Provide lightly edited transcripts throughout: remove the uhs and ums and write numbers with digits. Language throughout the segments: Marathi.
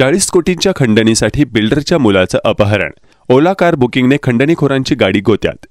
40 कोटींच्या खंडणीसाठी बिल्डरच्या मुलाचं अपहरण. ओला कार बुकिंगने खंडणीखोरांची गाडी गोत्यात.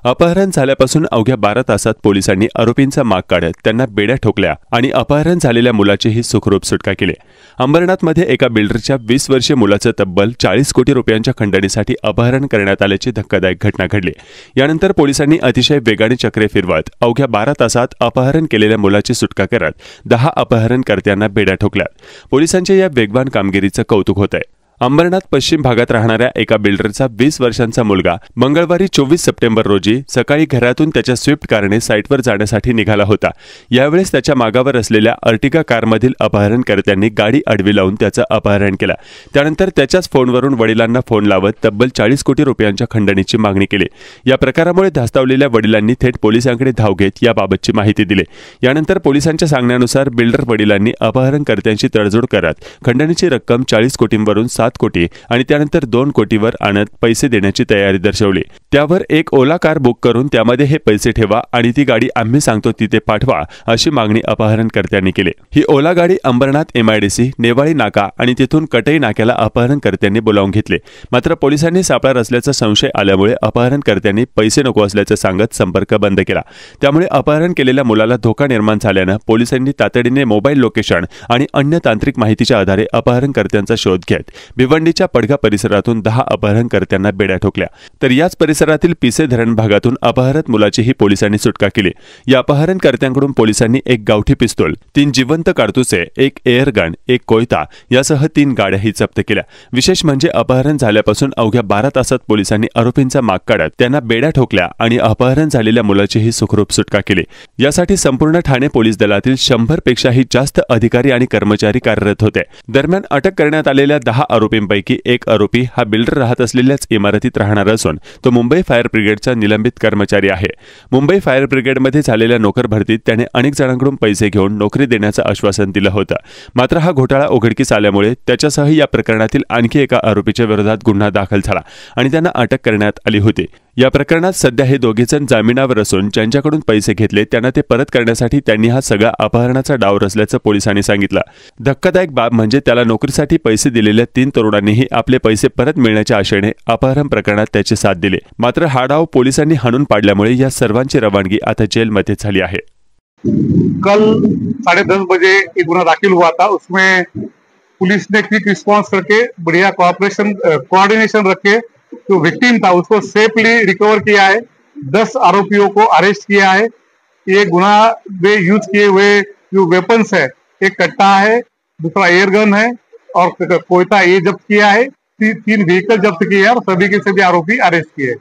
अपहरण झाल्यापासून अवघ्या 12 तासात पोलिसांनी आरोपींचा माग काढत त्यांना बेड्या ठोकल्या आणि अपहरण झालेल्या मुलाचीही सुखरूप सुटका केली. अंबरनाथमध्ये एका बिल्डरच्या 20 वर्षीय मुलाचं तब्बल 40 कोटी रुपयांच्या खंडणीसाठी अपहरण करण्यात आल्याची धक्कादायक घटना घडली. यानंतर पोलिसांनी अतिशय वेगाने चक्रे फिरवत अवघ्या 12 तासात अपहरण केलेल्या मुलाची सुटका करत 10 अपहरणकर्त्यांना बेड्या ठोकल्या. पोलिसांच्या या वेगवान कामगिरीचं कौतुक होत आहे. अंबरनाथ पश्चिम भागात राहणाऱ्या एका बिल्डरचा 20 वर्षांचा मुलगा मंगळवारी 24 सप्टेंबर रोजी सकाळी घरातून त्याच्या स्विफ्ट कारने साईटवर जाण्यासाठी निघाला होता. यावेळेस त्याच्या मागावर असलेल्या अर्टिगा कारमधील अपहरणकर्त्यांनी गाडी आडवी लावून त्याचं अपहरण केलं. त्यानंतर त्याच्याच फोनवरून वडिलांना फोन लावत तब्बल 40 कोटी रुपयांच्या खंडणीची मागणी केली. या प्रकारामुळे धास्तावलेल्या वडिलांनी थेट पोलिसांकडे धाव घेत याबाबतची माहिती दिली. यानंतर पोलिसांच्या सांगण्यानुसार बिल्डर वडिलांनी अपहरणकर्त्यांची तडजोड करत खंडणीची रक्कम 40 कोटींवरून 7 कोटी आणि त्यानंतर 2 कोटीवर आणत पैसे देण्याची तयारी दर्शवली. त्यावर एक ओला कार बुक करून त्यामध्ये हे पैसे ठेवा आणि ती गाडी आम्ही सांगतो तिथे पाठवा अशी मागणी अपहरणकर्त्यांनी केली. ही ओला गाडी अंबरनाथ MIDC, नेवाळी नाका आणि तिथून कटई नाक्याला अपहरणकर्त्यांनी बोलावून घेतले. मात्र पोलिसांनी सापळा रचल्याचा संशय आल्यामुळे अपहरणकर्त्यांनी पैसे नको असल्याचं सांगत संपर्क बंद केला. त्यामुळे अपहरण केलेल्या मुलाला धोका निर्माण झाल्यानं पोलिसांनी तातडीने मोबाईल लोकेशन आणि अन्य तांत्रिक माहितीच्या आधारे अपहरणकर्त्यांचा शोध घेत भिवंडीच्या पडघा परिसरातून 10 अपहरणकर्त्यांना बेड्या ठोकल्या. तर याच परिसरातील पिसे धरण भागातून अपहरत मुलाचीही पोलिसांनी सुटका केली. या अपहरणकर्त्यांकडून पोलिसांनी एक गावठी पिस्तूल, 3 जिवंत काडतुसे, एक एअरगन, एक कोयता यासह 3 गाड्याही जप्त केल्या. विशेष म्हणजे अपहरण झाल्यापासून अवघ्या 12 तासात पोलिसांनी आरोपींचा माग काढत त्यांना बेड्या ठोकल्या आणि अपहरण झालेल्या मुलाचीही सुखरूप सुटका केली. यासाठी संपूर्ण ठाणे पोलीस दलातील 100 पेक्षाही जास्त अधिकारी आणि कर्मचारी कार्यरत होते. दरम्यान अटक करण्यात आलेल्या 10 आरोपींपैकी एक आरोपी हा बिल्डर राहत असलेल्याच इमारतीत राहणार असून तो मुंबई फायर ब्रिगेडचा निलंबित कर्मचारी आहे. मुंबई फायर ब्रिगेडमध्ये झालेल्या नोकर भरतीत त्याने अनेक जणांकडून पैसे घेऊन नोकरी देण्याचं आश्वासन दिलं होतं. मात्र हा घोटाळा उघडकीस आल्यामुळे त्याच्यासह या प्रकरणातील आणखी एका आरोपीच्या विरोधात गुन्हा दाखल झाला आणि त्यांना अटक करण्यात आली होती. या प्रकरणात सध्या हे दोघेजण जामिनावर असून ज्यांच्याकडून पैसे घेतले त्यांना ते परत करण्यासाठी त्यांनी हा सगळा अपहरणाचा डाव रचल्याचं पोलिसांनी सांगितलं. धक्कादायक बाब म्हणजे त्याला नोकरीसाठी पैसे दिलेल्या 3 तरुणांनीही आपले पैसे परत मिळण्याच्या आशेने अपहरण प्रकरणात त्याची साथ दिली. मात्र हा डाव पोलिसांनी हाणून पाडल्यामुळे या सर्वांची रवानगी आता जेलमध्ये झाली आहे. कल 10:30 बजे एक गुना दाखिल हुआ था. उसमें पुलिस ने क्विक रिस्पांस करके बढ़िया कोऑर्डिनेशन रख के जो विक्टिम था उसको सेफली रिकवर किया है. 10 आरोपियों को अरेस्ट किया है. ये गुना में यूज किए हुए जो वेपन्स है, एक कट्टा है, दूसरा एयरगन है और कोयता ये जब्त किया है. 3 व्हीकल जब्त किए हैं और सभी के सभी आरोपी अरेस्ट किए हैं.